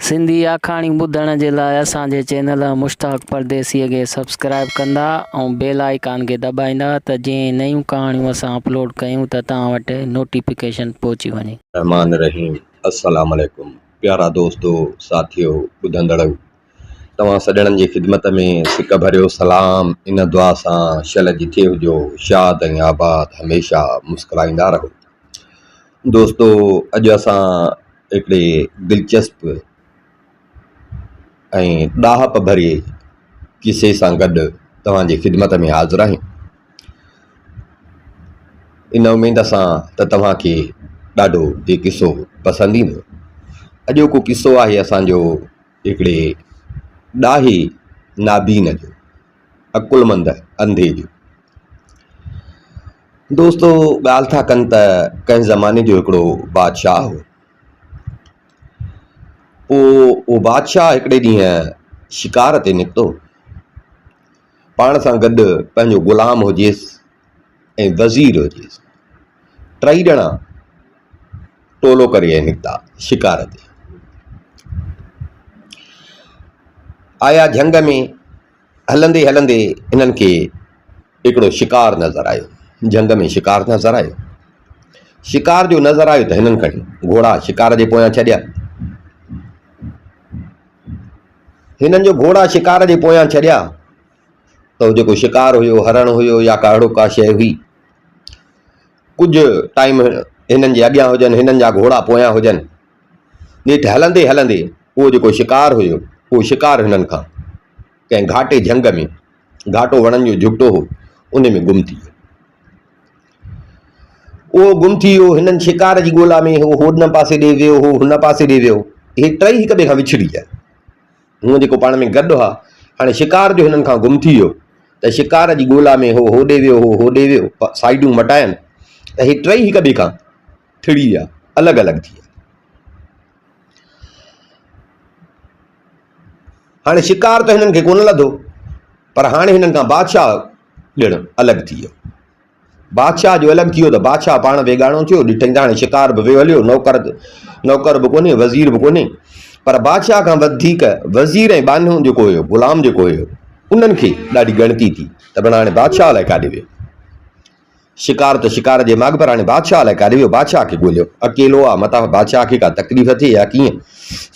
सिंधी आखाणी ॿुधण जे लाइ असांजे चैनल मुश्ताक परदेसीअ खे सब्सक्राइब कंदा ऐं बेल आइकान खे दॿाईंदा त जीअं नयूं कहाणियूं असां अपलोड कयूं त तव्हां वटि नोटिफिकेशन पहुची वञे। रहमान रहीम। अस्सलाम वालेकुम प्यारा दोस्तो साथियो ॿुधंदड़ तव्हां सॼणनि जी ख़िदमत में सिक भरियो सलाम। इन दुआ सां शल जी थिए हुजो शाद ऐं आबाद, हमेशह मुस्कुराईंदा रहो। दोस्तो, अॼु असां हिकिड़े दिलचस्प ऐं ॾाहप भरे किसे सां गॾु तव्हांजी ख़िदमत में हाज़िर आहियूं। इन उमेद सां त तव्हांखे ॾाढो इहो किसो पसंदि ईंदो। अॼोको किसो आहे असांजो हिकिड़े ॾाहे नाबीन जो, अकुलमंद अंधे जो। दोस्तो, ॻाल्हि था कनि त कंहिं ज़माने जो हिकिड़ो बादशाह हो। पोइ उहो बादशाह हिकिड़े ॾींहुं शिकार ते निकितो। पाण सां गॾु पंहिंजो ग़ुलाम हुजेसि ऐं वज़ीर हुजेसि। टई ॼणा टोलो करे निकिता शिकार ते। आया झंग में। हलंदे हलंदे हिननि खे हिकिड़ो शिकार नज़र आयो। झंग में शिकार नज़र आयो। शिकार जो नज़र आयो त हिननि खणी घोड़ा शिकार जे पोयां छॾिया। हिननि जो घोड़ा शिकार जे पोयां छॾिया त उहो जेको शिकार हुयो, हरण हुयो या अहिड़ो का शइ हुई, कुझु टाइम हिननि जे अॻियां हुजनि, हिननि जा घोड़ा पोयां हुजनि। नेठि हलंदे हलंदे उहो जेको शिकार हुयो, उहो शिकार हिननि खां कंहिं घाटे झंग में, घाटो वणनि जो झुगिटो हो, उन में गुम थी वियो। उहो गुम थी वियो। हिननि शिकार जी ॻोल्हा में हो हुन पासे ॾे वियो, हो हुन पासे ॾे वियो। हे टई हिक ॿिए खां विछड़ी विया। हूअं जेको पाण में गॾु आहे, हाणे शिकार जो हिननि खां गुम थी वियो त शिकार जी ॻोल्हा में हो होॾे वियो, हो होॾे वियो, साइडूं मटाइनि त हे टई हिक ॿिए खां ठिड़ी विया, अलॻि अलॻि थी विया। हाणे शिकार त हिननि खे कोन लधो, पर हाणे हिननि खां बादशाह ॼण अलॻि थी वियो। बादशाह जो अलॻि थी वियो त बादशाह पाण बेगाणो थियो। ॾिठईं त हाणे शिकार बि वियो हलियो, नौकर बि कोन्हे, वज़ीर बि कोन्हे, पर बादशाह खां वधीक वज़ीर ऐं बानो जेको हुयो, ग़ुलाम जेको हुयो, उन्हनि खे ॾाढी ॻणती थी त भला हाणे बादशाह अलाए काॾे वियो। शिकार त शिकार जे माॻ, पर हाणे बादशाह अलाए काॾे वियो। बादशाह खे ॻोल्हियो, अकेलो आहे, मथां बादशाह खे का तकलीफ़ थिए या कीअं,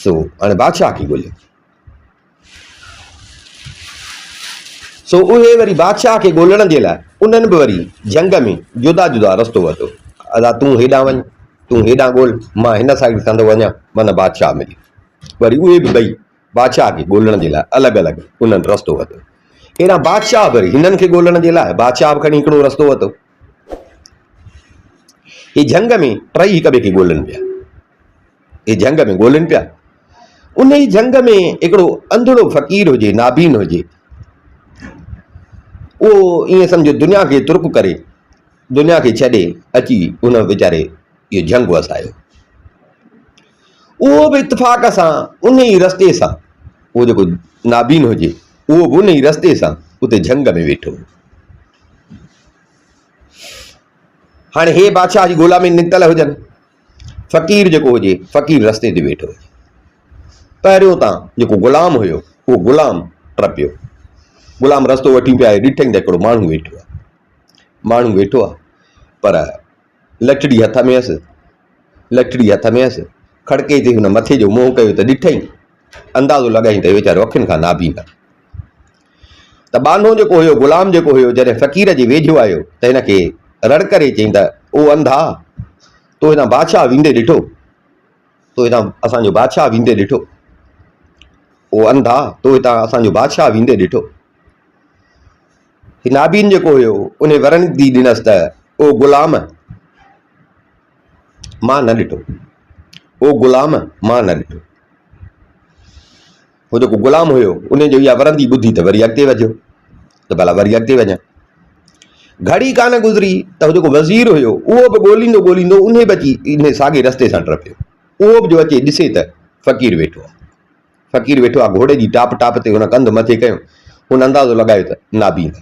सो हाणे बादशाह खे ॻोल्हियो। सो उहे वरी बादशाह खे ॻोल्हण जे लाइ उन्हनि बि वरी झंग में जुदा जुदा रस्तो वरितो। अदा तूं हेॾां वञ, तूं हेॾां ॻोल्ह, मां हिन साइड कंदो वञा, माना बादशाह मिली। वरी उहे बि ॿई बादशाह खे ॻोल्हण जे लाइ अलॻि अलॻि उन्हनि रस्तो वरितो। अहिड़ा बादशाह वरी हिननि खे ॻोल्हण जे लाइ बादशाह बि खणी हिकिड़ो रस्तो वरितो। हे झंग में टई हिक ॿिए खे ॻोल्हनि पिया। हे झंग में ॻोल्हनि पिया। उन ई झंग में हिकिड़ो अंधड़ो फ़क़ीर हुजे, नाबीन हुजे, उहो ईअं सम्झो दुनिया खे तुर्क करे, दुनिया खे छॾे अची उन वीचारे इहो झंग वसायो। उहो बि इत्तेफ़ाक़ सां उन ई रस्ते सां, उहो जेको नाबीन हुजे, उहो बि उन ई रस्ते सां उते झंग में वेठो। हाणे हे बादशाह जी ॻोल्हा में निकितल हुजनि, फ़क़ीर जेको हुजे, फ़क़ीर रस्ते ते वेठो हुजे। पहिरियों तां जेको ग़ुलाम हुयो, उहो ग़ुलाम टपियो। ग़ुलाम रस्तो वठी पिया। ॾिठईं त हिकिड़ो माण्हू वेठो आहे। माण्हू वेठो आहे, पर लठड़ी हथ में हुअसि। लठड़ी हथ में हुअसि। खड़के ते हुन मथे जो मुंहुं कयो त ॾिठईं, अंदाज़ो लॻाईं त वीचारो अखियुनि खां नाबीन आहे। त बानो जेको हुयो, ग़ुलाम जेको हुयो, जॾहिं फ़क़ीर जे वेझो आयो त हिन खे रड़ करे चईं त ओ अंधा, तो हितां बादशाह वेंदे ॾिठो? तो हितां असांजो बादशाह वेंदे ॾिठो? ओ अंधा, तो हितां असांजो बादशाह वेंदे ॾिठो? नाबीन जेको हुयो उन वरंदी ॾिनसि त ओ ग़ुलाम, मां न ॾिठो। ओ ग़ुलाम, मां न ॾिठो। उहो जेको ग़ुलाम हुयो उन जो इहा वरंदी ॿुधी त वरी अॻिते वधियो त भला वरी अॻिते वञा। घड़ी कान गुज़री त उहो जेको वज़ीर हुयो, उहो बि ॻोल्हींदो ॻोल्हींदो उन बि अची इन साॻे रस्ते सां टपियो। उहो बि जो अचे ॾिसे त फ़क़ीर वेठो आहे। फ़क़ीर वेठो आहे, घोड़े जी टाप टाप ते हुन कंधु मथे कयो। हुन अंदाज़ो लॻायो त नाबीन।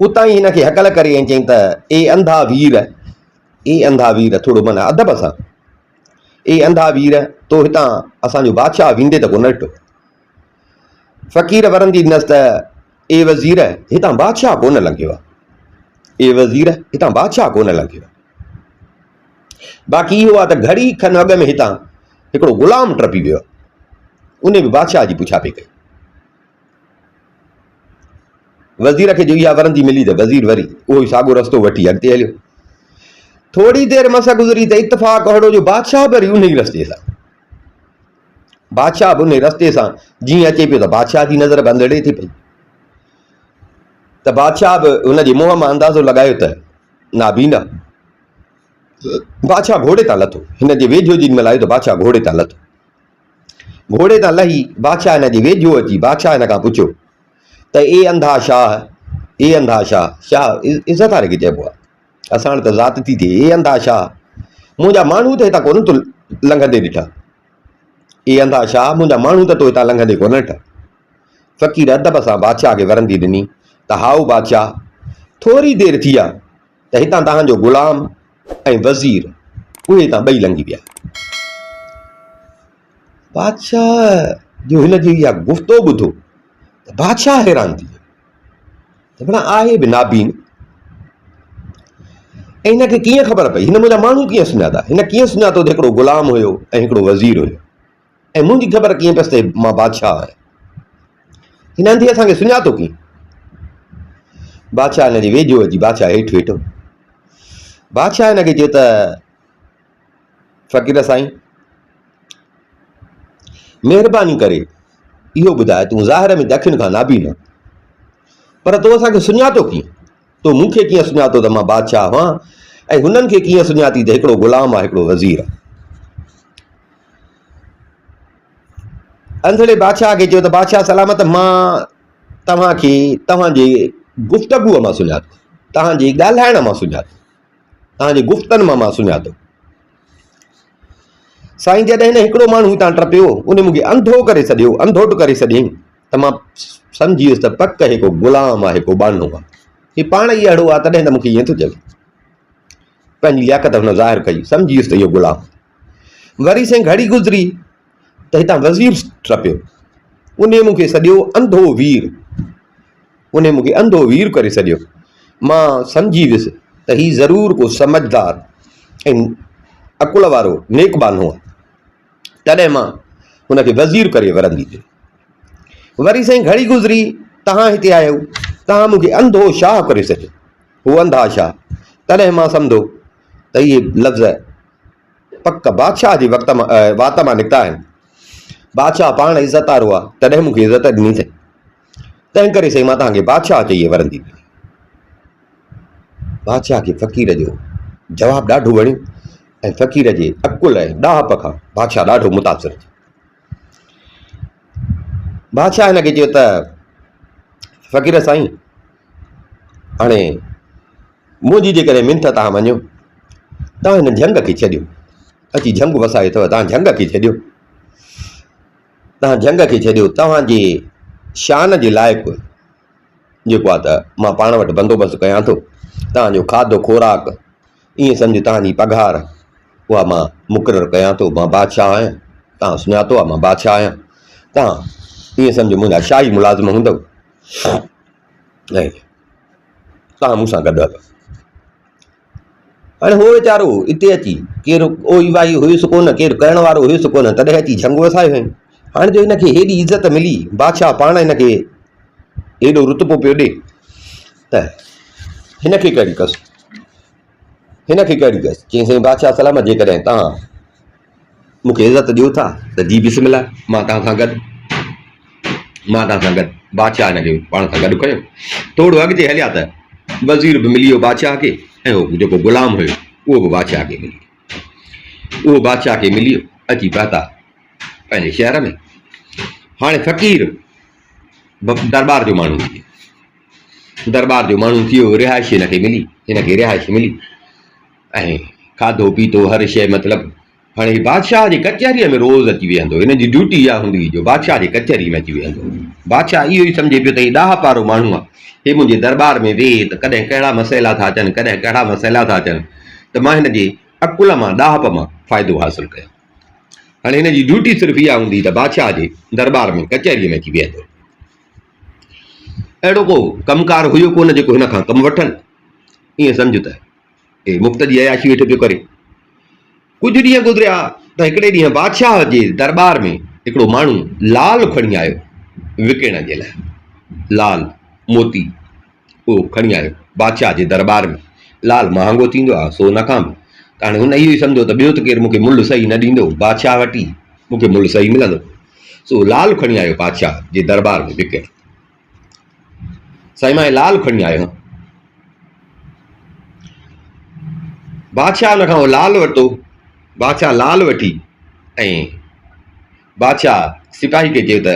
उतां ई हिन खे हकल करे ऐं चईं त ए अंधा वीर, ए अंधा वीर, थोरो माना अदब सां, ए अंधा वीर तो हितां असांजो बादशाह वेंदे त कोन ॾिठो। फ़क़ीर वरंदी ॾिनसि त ए वज़ीर हितां बादशाह कोन लंघियो आहे, ए वज़ीर हितां बादशाह कोन लंघियो आहे। बाक़ी इहो आहे त घड़ी खनि अॻ में हितां हिकिड़ो ग़ुलाम टपी वियो, उन बि बादशाह जी पुछा पई कई। वज़ीर खे जो इहा वरंदी मिली त वज़ीर वरी उहो ई साॻियो रस्तो वठी अॻिते हलियो। थोरी देरि मस गुज़री त इतफ़ाक़ अहिड़ो जो बादशाह वरी उन ई रस्ते सां, बादशाह बि उन रस्ते सां जीअं अचे पियो त बादशाह जी नज़र बि अंधेड़े थी पई। त बादशाह बि हुनजे मुंहं मां अंदाज़ो लॻायो त नाबीना। बादशाह घोड़े तां लथो, हिन जे वेझो जी महिल आयो त बादशाह घोड़े तां लथो। घोड़े तां लही बादशाह हिन जे वेझो अची बादशाह हिन खां पुछियो त ए अंधा शाह, ए अंधा शाह, शाह इज़त वारे खे चइबो आहे, असां वटि त ज़ात थी थिए। ए अंधा शाह, मुंहिंजा माण्हू त हितां कोन तो लंघंदे ॾिठा। ए अंधा शाह, मुंहिंजा माण्हू त तो हितां लंघंदे कोन ॾिठा। फ़क़ीर अदब सां बादशाह खे वरंदी ॾिनी त हाउ बादशाह, थोरी देरि थी आहे त हितां तव्हांजो ग़ुलाम ऐं वज़ीर उहे हितां ॿई लंघी विया। बादशाह जो हिन जी इहा गुफ़्तो ॿुधो त बादशाह हैरान थी वियो त भला आहे बि नाबीन, ऐं हिनखे कीअं ख़बर पई, हिन मुंहिंजा माण्हू कीअं सुञाता, हिन कीअं सुञातो त हिकिड़ो ग़ुलाम हुयो ऐं हिकिड़ो वज़ीर हुयो, ऐं मुंहिंजी ख़बर कीअं पइसि त मां बादशाह आहियां, हिन अंधी असांखे सुञातो कीअं। बादशाह हिन जे वेझो अची बादशाह हेठि वेठो। बादशाह हिनखे चयो त फ़क़ीर साईं, महिरबानी करे इहो ॿुधाए, तूं ज़ाहिर में दखिण खां नाबीन आहे, पर तो असांखे सुञातो कीअं, तो मूंखे कीअं सुञातो त मां बादशाह हुआं, ऐं हुननि खे कीअं सुञाती त हिकिड़ो ग़ुलाम आहे हिकिड़ो वज़ीर आहे। अंधड़े बादशाह खे चयो त बादशाह सलामत, मां तव्हांखे तव्हांजे गुफ़्तगूअ मां सुञातो, तव्हांजे ॻाल्हाइण मां सुञातो, तव्हांजे गुफ़्तनि मां सुञातो। साईं जॾहिं हिन हिकिड़ो माण्हू हितां टपियो, उन मूंखे अंधो करे छॾियो, अंधोट करे छॾियईं, त मां सम्झी वियुसि त पक हिकु ग़ुलाम आहे, हिकु बानो आहे, हीउ पाण ई अहिड़ो आहे, तॾहिं त मूंखे ईअं थो चवे। पंहिंजी लियाकत हुन ज़ाहिर कई, सम्झी वियुसि त इहो ग़ुलाम। वरी साईं घड़ी गुज़री त हितां वज़ीर टपियो, उन मूंखे सॼो अंधो वीर, उन मूंखे अंधो वीर करे छॾियो। मां सम्झी वियुसि त हीउ ज़रूरु को समझदार ऐं अकुल वारो नेकबानो आहे, तॾहिं मां हुनखे वज़ीर करे वरंदी ॾिनी। वरी साईं घड़ी गुज़री, तव्हां हिते आहियो, तव्हां मूंखे अंधो शाह करे छॾियो, हू अंधा शाह, तॾहिं मां सम्झो त इहे लफ़्ज़ पक बादशाह जे वक़्त मां वात मां निकिता आहिनि। बादशाह पाण इज़त वारो आहे, तॾहिं मूंखे इज़त ॾिनी अथई, तंहिं करे साईं मां तव्हांखे बादशाह चई वरंदी ॾिनी। बादशाह खे फ़क़ीर जो जवाबु ॾाढो वणियो, ऐं फ़क़ीर जे अकुल ऐं ॾाहप खां बादशाह ॾाढो मुतासिर थियो। बादशाह हिनखे चयो त फ़क़ीर साईं, हाणे मुंहिंजी जेकॾहिं मिंथ तव्हां मञो, तव्हां हिन झंग खे छॾियो, अची झंग वसायो अथव, तव्हां झंग खे छॾियो, तव्हां झंग खे छॾियो, तव्हांजे शान जे लाइक़ु जेको आहे त मां पाण वटि बंदोबस्तु कयां थो, तव्हांजो खाधो खुराक, ईअं सम्झो तव्हांजी पघार उहा मां मुक़ररु कयां थो, मां बादशाह आहियां, तव्हां सुञातो आहे मां बादशाह आहियां, तव्हां ईअं सम्झो मुंहिंजा शाही मुलाज़िम हूंदव, ऐं तव्हां मूंसां गॾु हलो। हाणे उहो वीचारो हिते अची, केरु ओई वाही हुयुसि कोन, केरु करण वारो हुयुसि कोन, तॾहिं अची झंग वसायो हुयईं। हाणे जो हिनखे हेॾी इज़त मिली, बादशाह पाण हिनखे एॾो रुतबो पियो ॾे, त हिनखे कहिड़ी कस, हिनखे कहिड़ी कस। चई साईं बादशाह सलामत, जेकॾहिं तव्हां मूंखे इज़त ॾियो था त जी बिस्मिल्लाह, मां तव्हां सां गॾु, मां तव्हां सां गॾु। बादशाह हिनखे पाण सां गॾु कयो, थोरो अॻिते हलिया त वज़ीर बि मिली वियो बादशाह खे, ऐं उहो जेको ग़ुलाम हुयो उहो बि बादशाह खे मिली वियो, उहो बादशाह खे मिली वियो, अची पहुता पंहिंजे शहर में। हाणे फ़क़ीर दरबार जो माण्हू थी वियो, दरबार जो माण्हू थी वियो, रिहाइश हिनखे मिली, हिनखे रिहाइश मिली, ऐं खाधो पीतो हर शइ मतिलबु। हाणे बादशाह जी कचहरीअ में रोज़ अची वेहंदो, हिन जी ड्यूटी इहा हूंदी हुई जो बादशाह जी कचहरी में अची वेहंदो। बादशाह इहो ई सम्झे पियो त हीउ ॾाहप वारो माण्हू आहे, हे मुंहिंजे दरबार में वेहे त कॾहिं कहिड़ा मसइला था अचनि, कॾहिं कहिड़ा मसइला था अचनि, त मां हिन जे अकुल मां ॾाहप मां फ़ाइदो हासिलु कयां। हाणे हिन जी ड्यूटी सिर्फ़ु इहा हूंदी त बादशाह जे दरबार में कचहरीअ में अची बीहंदो। अहिड़ो को कमकार हुयो कोन जेको हिन खां कमु वठनि। ईअं सम्झ त हे मुफ़्त जी अयाशी वेठो पियो करे। कुझु ॾींहं गुज़रिया त हिकिड़े ॾींहुं बादशाह जे दरबार में हिकिड़ो माण्हू लाल खणी आयो विकिण जे लाइ। लाल मोती उहो खणी आयो बादशाह जे दरबार में। लाल महांगो थींदो आहे सोन खां बि। त हाणे हुन इहो ई सम्झो त ॿियो त केरु मूंखे मुल्ह सही न ॾींदो, बादशाह वटि मूंखे मुल्ह सही मिलंदो। सो लाल खणी आयो बादशाह जे दरबार में विकिण। साईं मां लाल खणी आयो। बादशाह हुन खां लाल वरितो। बादशाह लाल वठी ऐं बादशाह सिपाही खे चयो त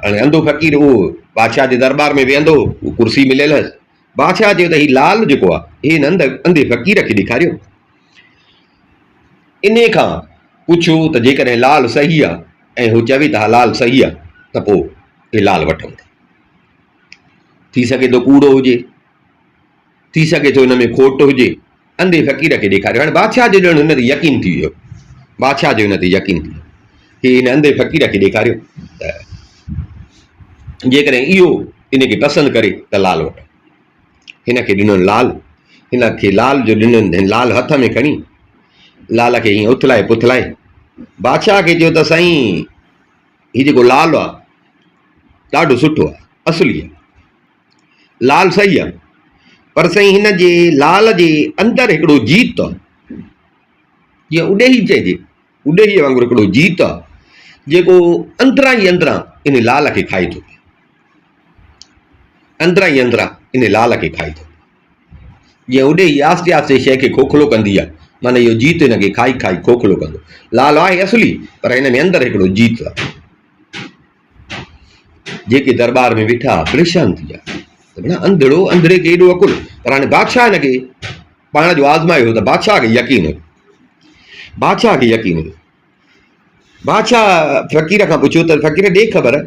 हाणे अंधो फ़क़ीर उहो बादशाह जे दरबार में वेहंदो, उहो कुर्सी मिलियल हुअसि। बादशाह चयो त हीउ लाल जेको आहे हिन अंधे फ़क़ीर खे ॾेखारियो। इन खां पुछो त जेकॾहिं लाल सही आहे ऐं हू चवे त हा लाल सही आहे त पोइ हे लाल वठूं। थी सघे थो कूड़ो हुजे, थी सघे थो हिन में खोट हुजे। अंधे फ़क़ीर खे ॾेखारियो। हाणे बादशाह जो ॼण हिन ते यकीन थी वियो। बादशाह जो हिन ते यकीन थी वियो। ही हिन अंधे फ़क़ीर खे ॾेखारियो त जेकॾहिं इहो इन खे पसंदि करे त लाल वठो। हिन खे ॾिनो लाल। हिन खे लाल जो ॾिनो। लाल हथ में खणी लाल खे हीअं उथलाए पुथलाए बादशाह खे चयो त साईं हीउ जेको लाल आहे ॾाढो सुठो आहे, असली आहे, लाल सही आहे, पर साईं हिन जे लाल जे अंदरि हिकिड़ो जीत आहे। जीअं उॾेही चइजे, उॾेहीअ वांगुरु हिकिड़ो जीत आहे जेको अंदरां ई अंदरां इन लाल खे खाए थो। अंदरां ई अंदरां इन लाल खे खाए थो। जीअं उॾेही आस्ते आस्ते शइ खे खोखलो कंदी आहे, माना इहो जीत हिन खे खाई खाई खोखलो कंदो। लाल आहे असली, पर हिन में अंदरि हिकिड़ो जीत आहे। जेके दरबार में वेठा परेशान थी विया। अंधड़ो अंधड़े खे एॾो अकुल। पर हाणे बादशाह हिन खे पाण जो आज़मायो त बादशाह खे यकीन हुयो। बादशाह खे यकीन हुयो। बादशाह फ़क़ीर खां पुछियो त फ़क़ीर ॾे ख़बर,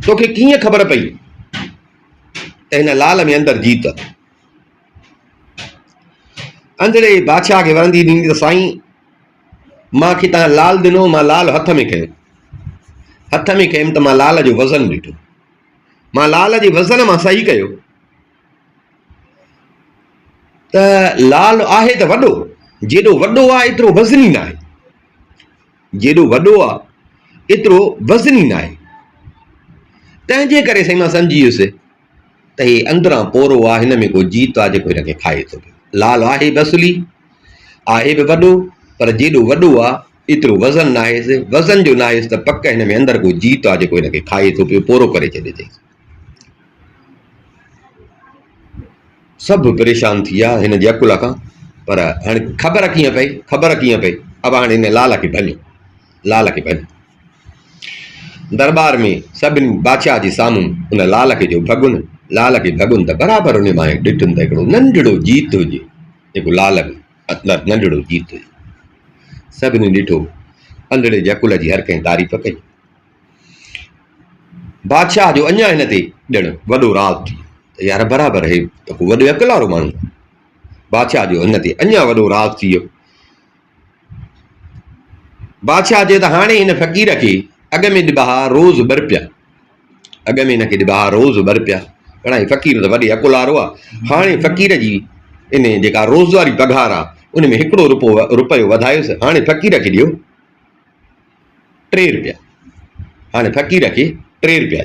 तोखे कीअं ख़बर पई त हिन लाल में अंदरि जीत आहे? अंधड़े बादशाह खे वरंदी ॾिनी त साईं मूंखे तव्हां लाल ॾिनो, मां लाल हथ में खयो। हथ में खयुमि त मां लाल जो वज़न ॾिठो। मां लाल जे वज़न मां सही कयो त लाल आहे त वॾो, जेॾो वॾो आहे एतिरो वज़नी न आहे। जेॾो वॾो आहे एतिरो वज़नी न आहे। तंहिंजे करे साईं मां सम्झी वियुसि त हे अंदरां पोरो आहे, हिन में को जीत आहे जेको हिन खे खाए थो। लाल आहे बि असली, आहे बि वॾो, पर जेॾो वॾो आहे एतिरो वज़न न आहेसि। वज़न जो न आहेसि त पक हिन में अंदरि को जीत आहे जेको हिन खे खाए थो पियो, पोरो करे छॾे थी। सभु परेशान थी विया हिन जे अकुल खां। पर हाणे ख़बर कीअं पई? ख़बर कीअं पई? अब हाणे हिन लाल खे भञो, लाल खे भञो। दरबार में सभिनी बादशाह जे साम्हूं हुन लाल खे जो भॻुन, लाल खे भॻुन त बराबरि हुन मां ॾिठुमि त हिकिड़ो नंढड़ो जीत हुजे, जेको लाल में अंदरि नंढड़ो जीत हुजे। सभिनी ॾिठो। अंधड़े जे अकुल जी हर कंहिं तारीफ़ कई। बादशाह जो अञा हिन ते ॼण वॾो राज़ थी त यार बराबरि हे त को वॾे अकुल वारो माण्हू। बादशाह जो हिन ते अञा वॾो राज़ थी वियो। बादशाह चयो त हाणे हिन फ़क़ीर खे अॻ में ॾिबा रोज़ ॿ, अॻ में हिन खे ॾिबा रोज़ ॿ। घणाई फ़क़ीर त वॾे अकुल वारो आहे। हाणे फ़क़ीर जी इन जेका रोज़ वारी पघार आहे उन में हिकिड़ो रुपयो वधायोसि। हाणे फ़क़ीर खे ॾियो 3 रुपया। हाणे फ़क़ीर खे 3 रुपया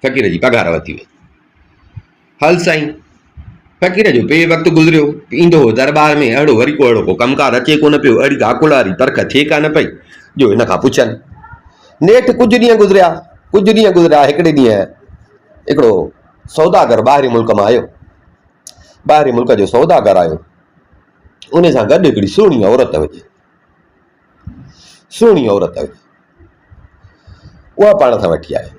फ़क़ीर जी पघार वधी वई। हल साईं, फ़क़ीर जो पे वक़्तु गुज़रियो। ईंदो हो दरबार में, अहिड़ो वरी को अहिड़ो को कमकार अचे कोन पियो। अहिड़ी का अकुल वारी तरख थिए कान पई जो हिन खां पुछनि। नेठि कुझु ॾींहं गुज़रिया। हिकिड़े ॾींहुं हिकिड़ो सौदागर ॿाहिरि मुल्क मां आयो। ॿाहिरि मुल्क जो सौदागर आयो। उन सां गॾु हिकिड़ी सुहिणी औरत हुई। सुहिणी औरत हुई, उहा पाण सां वठी आयो।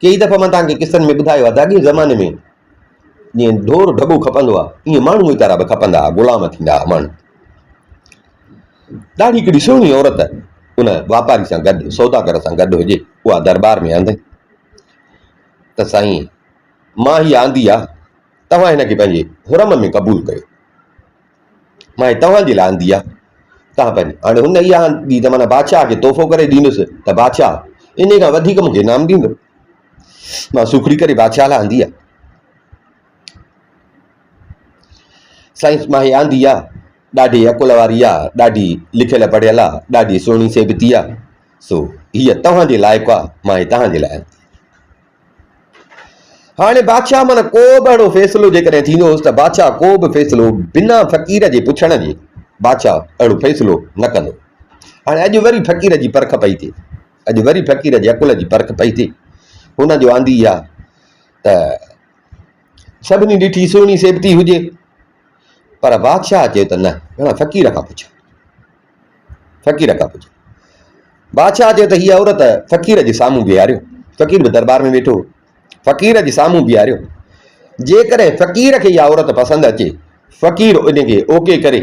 कई दफ़ा मां तव्हांखे किसनि में ॿुधायो आहे त अॻे ज़माने में जीअं ढोर ढॻो खपंदो आहे, ईअं माण्हू ई तरह बि खपंदा हुआ, ग़ुलाम थींदा हुआ माण्हू। ॾाढी हिकिड़ी सुहिणी औरत उन वापारी सां गॾु, सौदागर सां गॾु हुजे। उहा दरबार में आंदे त साईं मां हीअ आंदी आहे, तव्हां हिन खे पंहिंजे हुरम में क़बूल कयो। मां तव्हांजे लाइ आंदी आहे, तव्हां पंहिंजी हाणे हुन इहा आंदी त माना बादशाह खे तोहफ़ो करे ॾींदुसि त बादशाह इन खां वधीक मूंखे इनाम ॾींदो। मां सुखड़ी करे बादशाह लाइ आंदी आहे। साईं मां इहा आंदी आहे, ॾाढी अकुल वारी आहे, ॾाढी लिखियल पढ़ियल आहे, ॾाढी सुहिणी सेबती आहे, सो हीअ तव्हांजे लाइक़ु आहे, मां हीअ तव्हांजे लाइ आंदी। हाणे बादशाह माना को बि अहिड़ो फ़ैसिलो जेकॾहिं थींदो हुउसि त बादशाह को बि फ़ैसिलो बिना फ़क़ीर जे पुछण जे बादशाह अहिड़ो फ़ैसिलो न कंदो। हाणे अॼु वरी फ़क़ीर जी परख पई थिए, अॼु वरी फ़क़ीर जे अकुल जी परख पई थिए। हुन जो आंदी आहे त सभिनी ॾिठी सुहिणी सेबती हुजे, पर बादशाह चयो त न फ़क़ीर खां पुछो, फ़क़ीर खां पुछो। बादशाह चयो त हीअ औरत फ़क़ीर जे साम्हूं बीहारियो, फ़क़ीर बि दरबार में वेठो, फ़क़ीर जे साम्हूं बीहारियो। जेकॾहिं फ़क़ीर खे इहा औरत पसंदि अचे, फ़क़ीर उनखे ओके करे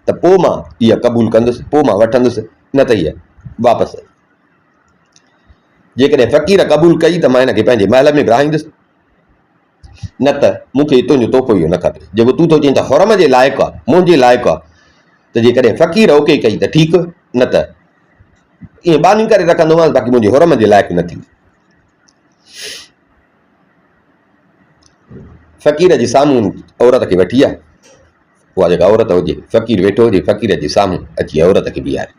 त पोइ मां इहा क़बूल कंदुसि, पोइ मां वठंदुसि, न त इहा वापसि। जेकॾहिं फ़क़ीर क़बूल कई त मां हिनखे पंहिंजे महल में विहारींदुसि, न त मूंखे तुंहिंजो तोहफ़ो इहो न खपे। जेको तूं थो चई त हुरम जे लाइक़ु आहे, मुंहिंजे लाइक़ु आहे, त जेकॾहिं फ़क़ीर ओके कई त ठीकु, न त ईअं बानी करे रखंदोमांसि, बाक़ी मुंहिंजे हुरम जे लाइक़ु न थी। फ़क़ीर जे साम्हूं औरत खे वठी आहे, उहा जेका औरत हुजे, फ़क़ीर वेठो हुजे, फ़क़ीर जे साम्हूं अची औरत खे बीहारे।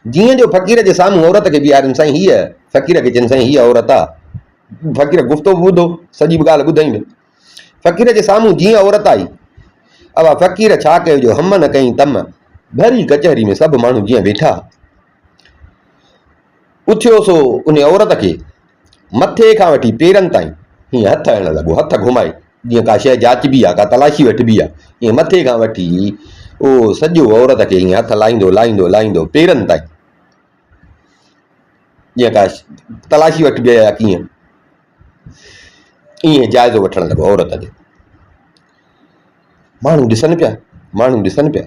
जीअं जो फ़क़ीर जे साम्हूं औरत खे बीहारिनि, साईं हीअ फ़क़ीर खे चवनि साईं हीअ औरत आहे। फ़क़ीर गुफ़्तो ॿुधो, सॼी बि ॻाल्हि ॿुधाईं। फ़क़ीर जे साम्हूं जीअं औरत आई, अब फ़क़ीर छा कयो जो हम न कई तम, भरी कचहरी में सभु माण्हू जीअं वेठा, उथियो सो उन औरत खे मथे खां वठी पेरनि ताईं हीअं हथ हणणु लॻो, हथ घुमाए, जीअं का शइ जाचबी आहे, का तलाशी वठिबी आहे, ईअं मथे खां वठी उहो सॼो औरत खे हीअं हथ लाहींदो लाहींदो लाहींदो पेरनि ताईं, जीअं का तलाशी वठिबी आहे कीअं, ईअं जाइज़ो वठणु लॻो औरत जो। माण्हू ॾिसनि पिया, माण्हू ॾिसनि पिया,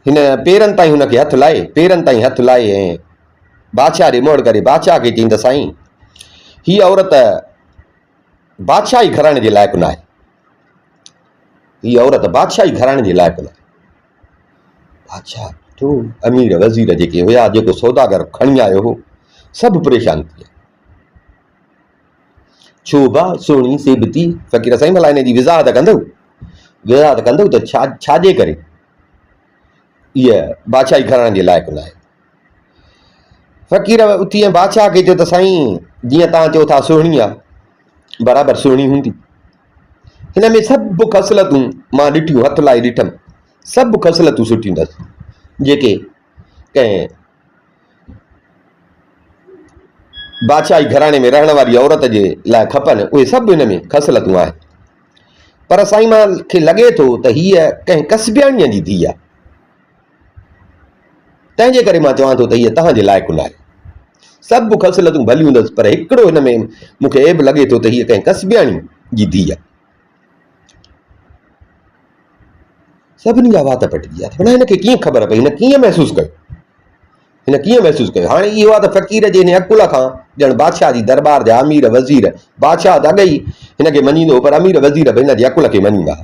हिन पेरनि ताईं हुनखे हथु लाहे, पेरनि ताईं हथु लाहे ऐं बादशाह ॾे मोड़ करे बादशाह खे चईं त साईं हीअ औरत बादशाही घराणे जे लाइक़ु न आहे, हीअ औरत बादशाही घराणे जे लाइक़ु न आहे। बादशाह तो अमीर वज़ीर जेके हुया, जेको सौदागर खणी आयो हो, सभु परेशान थी विया। छो भाउ सुहिणी सेबती, फ़क़ीर साईं भला हिन जी वज़ाहत कंदव, वज़ाहत कंदव त छाजे करे इहा बादशाही घराणे जे लाइक़ु न आहे। फ़क़ीर उथी ऐं बादशाह खे चयो त साईं जीअं तव्हां चओ था सुहिणी आहे, बराबरि सुहिणी हूंदी, हिन में सभु ख़सलतूं मां ॾिठियूं, हथु लाइ ॾिठमि, सभु ख़सलतूं सुठियूं अथसि, जेके कंहिं बादशाही घराणे में रहण वारी औरत जे लाइ खपनि, उहे सभु हिन में ख़सलतूं आहिनि। पर साईं मूंखे लॻे थो त हीअ कंहिं कसबियाणीअ जी धीउ आहे, तंहिंजे करे मां चवां थो त हीअ तव्हांजे लाइक़ु न आहे। सभु ख़सलतूं भलियूं हूंदसि, पर हिकिड़ो हिन में मूंखे ऐब लॻे थो त हीअ कंहिं कसबियाणी जी धीउ आहे। सभिनी जा वात पटिजी विया, माना हिनखे कीअं ख़बर पई, हिन कीअं महसूसु कयो, हिन कीअं महसूसु कयो। हाणे इहो आहे त फ़क़ीर जे हिन अकुल खां ॼण बादशाह जी दरबार जा अमीर वज़ीर, बादशाह त अॻई हिनखे मञींदो, पर अमीर वज़ीर बि हिन जे अकुल खे मञींदा,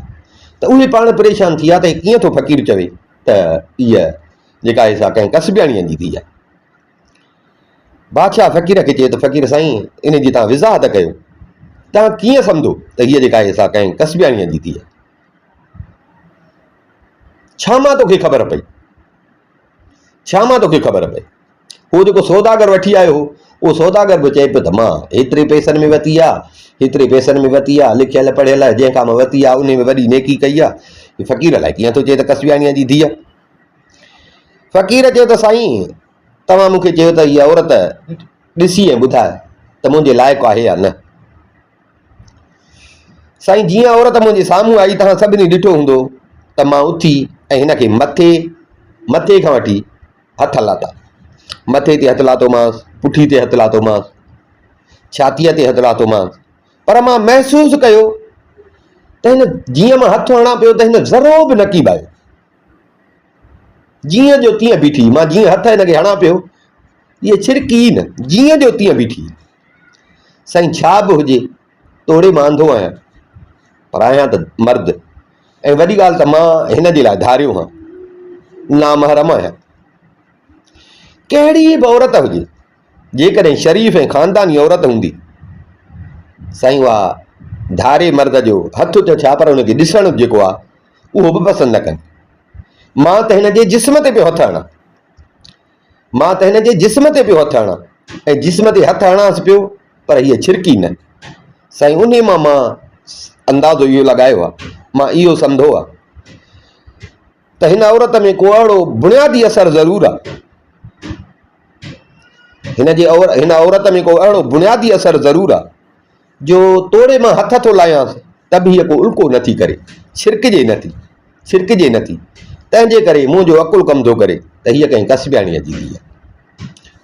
त उहे पाण परेशान थी विया त कीअं थो फ़क़ीर चवे त इहा जेका आहे सा कंहिं कसबियाणीअ जी धीउ आहे। बादशाह फ़क़ीर खे चए त फ़क़ीर साईं इन जी तव्हां वज़ाहत कयो, तव्हां कीअं सम्झो त हीअ जेका आहे सा कंहिं कसबियाणीअ जी धीउ आहे, छा मां तोखे ख़बर पई, छा मां तोखे ख़बर पई। उहो जेको सौदागर वठी आयो हो, उहो सौदागर बि चए पियो त मां हेतिरे पैसनि में वरिती आहे, हेतिरे पैसनि में वरिती आहे, लिखियल पढ़ियल आहे, जंहिं खां मां वरिती आहे उन में वॾी नेकी कई आहे। फ़क़ीर लाइ कीअं थो चए त कसबियाणीअ जी धीउ आहे। फ़क़ीर चयो त साईं तव्हां मूंखे चयो त हीअ औरत ॾिसी ऐं ॿुधाए त मुंहिंजे लाइक़ु आहे या न। साईं जीअं औरत मुंहिंजे साम्हूं आई, तव्हां सभिनी ॾिठो हूंदो त मां उथी ऐं हिनखे मथे खां वठी हथ लाथा, मथे ते हथु लाथोमांसि, पुठी ते हथु लाथोमांसि, छातीअ ते हथु लाथोमांसि, पर मां महसूसु कयो त हिन जीअं मां हथु हणां पियो त हिन ज़रो बि न कीबायो, जीअं जो तीअं बीठी। मां जीअं हथु हिनखे हणां पियो, इहे छिरकी न, जीअं जो तीअं बीठी। साईं छा बि हुजे, तोड़े मां अंधो आहियां, पर आहियां त मर्द, ऐं वॾी ॻाल्हि त मां हिन जे लाइ धारियो हां, नामहरम आहियां। कहिड़ी बि औरत हुजे, जेकॾहिं शरीफ़ ऐं ख़ानदानी औरत हूंदी, साईं उहा धारे मर्द जो हथु त छा पर हुनखे ॾिसणु जेको आहे उहो बि पसंदि न कनि। मां त हिन जे जिस्म ते पियो हथु हणां, मां त हिन जे जिस्म ते पियो हथु हणां ऐं जिस्म ते हथु हणांसि पियो, पर हीअ छिरकी न। साईं उन मां अंदाज़ो इहो लॻायो आहे, मां इहो सम्झो आहे त हिन औरत में को अहिड़ो बुनियादी असरु ज़रूरु आहे, हिन औरत में को अहिड़ो बुनियादी असरु ज़रूरु आहे जो तोड़े मां हथ थो लायांसि त बि हीअ को उल्को नथी करे, छिरकिजे नथी। तंहिंजे करे मुंहिंजो अकुलु कमु थो करे त हीअ कंहिं कसबियाणीअ जी धीउ आहे।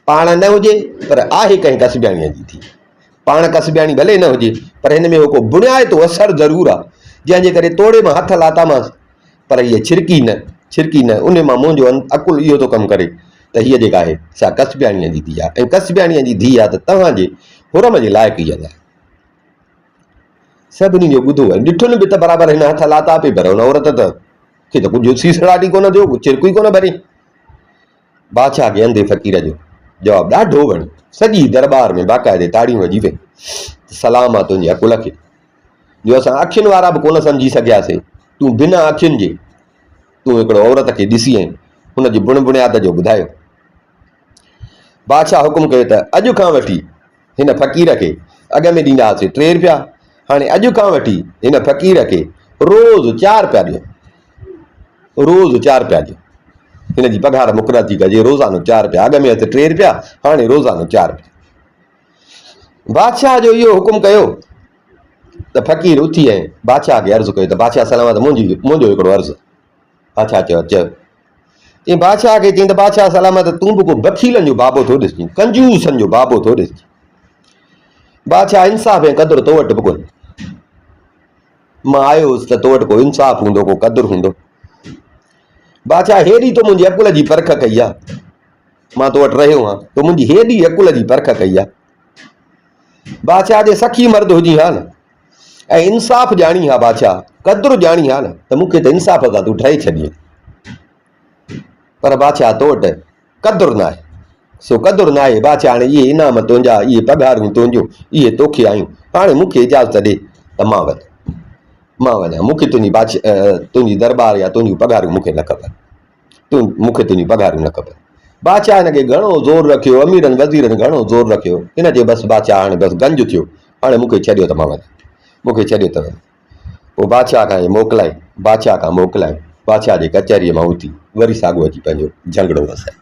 पाण न हुजे पर आहे कंहिं कसबियाणीअ जी धीउ। पाण कसबियाणी भले न हुजे पर हिन में को बुनियादो असरु ज़रूरु आहे, जंहिंजे करे तोड़े मां हथ लाथामांसि पर हीअ छिरकी न। उन मां मुंहिंजो अकुलु इहो थो कमु करे त हीअ जेका आहे सा कसबियाणीअ जी धीउ आहे। ऐं कसबियाणीअ जी धीउ आहे त तव्हांजे हुरम जे लाइक़ु इहा ॻाल्हि सभिनी जो ॿुधो आहे, ॾिठुनि बि त बराबरि हिन हथ लाथा पई, पर हुन औरत खे त कुझु सीसड़ाटी कोन थियो, छिरकू ई कोन भरी। बादशाह खे अंधे फ़क़ीर जो जवाबु ॾाढो वणियो। सॼी दरबार में बाक़ाइदे ताड़ियूं वॼी पई। सलाम आहे तुंहिंजे अकुल खे, जो असां अखियुनि वारा बि कोन सम्झी सघियासीं। तूं बिना अखियुनि जे तूं हिकिड़ो औरत खे ॾिसी ऐं हुनजी बुनियाद जो ॿुधायो। बादशाह हुकुम कयो त अॼु खां वठी हिन फ़क़ीर खे अॻ में ॾींदा हुआसीं 3 रुपया, हाणे अॼु खां वठी हिन फ़क़ीर खे रोज़ 4 रुपया ॾियो, रोज़ 4 रुपया ॾियो। हिन जी पघार मुक़ररु थी कजे, रोज़ानो 4 रुपया। अॻ में 3 रुपया, हाणे रोज़ानो 4 रुपया। बादशाह जो इहो हुकुम कयो त फ़क़ीर उथी ऐं बादशाह खे अर्ज़ु कयो त बादशाह सलामत, मुंहिंजो हिकिड़ो अर्ज़ु। बादशाह चयो चईं बादशाह खे, चईं त बादशाह सलामत, तूं बि को बखीलनि जो बाबो थो ॾिसि, कंजूसनि जो बाबो थो ॾिसि। बादशाह इंसाफ़ ऐं क़दुरु तो वटि बि कोन्हे। मां आयो हुउसि त तो वटि को इंसाफ़ हूंदो, को क़दुरु हूंदो। बादशाह हेॾी तो मुंहिंजी अकुल जी परख कई आहे, मां तो वटि रहियो आहियां, तो मुंहिंजी हेॾी अकुल जी परख कई आहे। बादशाह जे सखी मर्द हुजी हा न, ऐं इंसाफ़ ॼाणी हा बादशाह, क़दुरु ॼाणी हा न, त मूंखे त इंसाफ़ सां तूं ठही छॾीअ। पर बादशाह तो वटि क़दुरु न आहे, सो क़दुरु न आहे। बादशाह हाणे इहे इनाम तुंहिंजा, इहे पघारूं तुंहिंजूं, इहे तोखे आयूं, हाणे मूंखे इजाज़त ॾे त मां वञा। मूंखे तुंहिंजी दरबार या तुंहिंजूं पघारूं मूंखे न खपनि, मूंखे तुंहिंजूं पघारूं न खपनि। बादशाह हिन खे घणो ज़ोर रखियो, अमीरनि वज़ीरनि घणो ज़ोर रखियो, हिन जे बसि बादशाह हाणे बसि गंज थियो, हाणे मूंखे छॾियो त मां वञा, मूंखे छॾियो त वञा। पोइ बादशाह खां मोकिलाए, बादशाह जे कचहरीअ मां उथी वरी साॻियो अची पंहिंजो झंगड़ो वसाए।